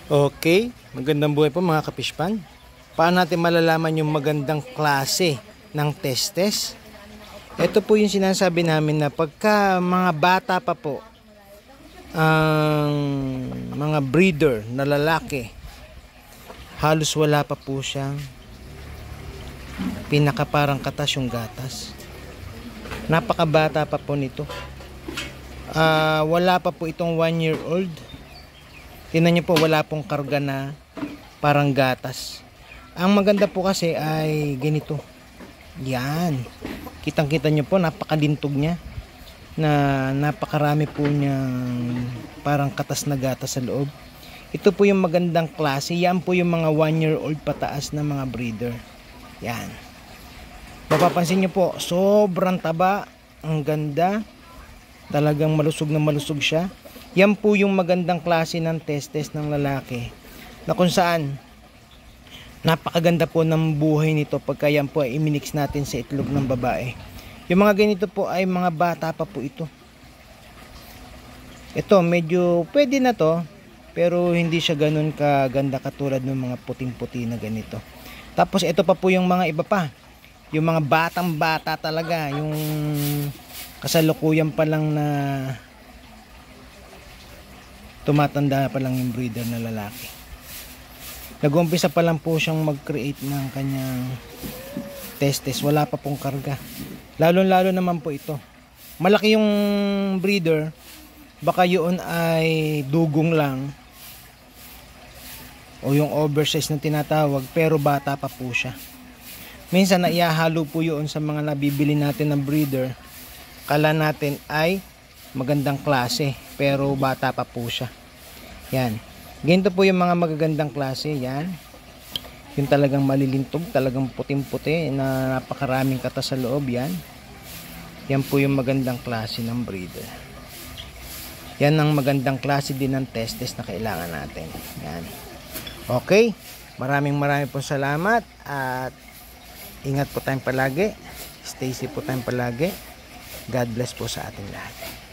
Okay, magandang buhay po mga kapishpan. Paano natin malalaman yung magandang klase ng testes? Ito po yung sinasabi namin na pagka mga bata pa po ang mga breeder na lalaki, halos wala pa po siyang pinakaparang katas yung gatas. Napakabata pa po nito. Wala pa po itong 1-year-old. Tingnan niyo po, wala pong karga na parang gatas. Ang maganda po kasi ay ganito. Yan. Kitang-kita niyo po, napakadintog niya. Na napakarami po niyang parang katas na gatas sa loob. Ito po yung magandang klase. Yan po yung mga 1-year-old pataas na mga breeder. Yan. Mapapansin niyo po, sobrang taba. Ang ganda. Talagang malusog na malusog siya. Yan po yung magandang klase ng testes ng lalaki na kung saan napakaganda po ng buhay nito pagka yan po ay iminix natin sa itlog ng babae. Yung mga ganito po ay mga bata pa po ito. Ito medyo pwede na to, pero hindi siya ganun kaganda katulad ng mga puting-puti na ganito. Tapos ito pa po yung mga iba pa. Yung mga batang bata talaga, yung kasalukuyan pa lang na tumatanda pa lang yung breeder na lalaki. Nag-umpisa pa lang po siyang mag-create ng kanyang testes. Wala pa pong karga. Lalo-lalo naman po ito. Malaki yung breeder. Baka yun ay dugong lang. O yung oversize na tinatawag. Pero bata pa po siya. Minsan naihahalo po yun sa mga nabibili natin ng breeder. Kala natin ay magandang klase pero bata pa po siya. Yan. Ganito po yung mga magagandang klase. Yan. Yung talagang malilintog, talagang puting-puti na napakaraming katas sa loob. Yan. Yan po yung magandang klase ng breeder. Yan ang magandang klase din ng testes na kailangan natin. Yan. Okay. Maraming po salamat at ingat po tayong palagi. Stay safe po tayong palagi. God bless po sa ating lahat.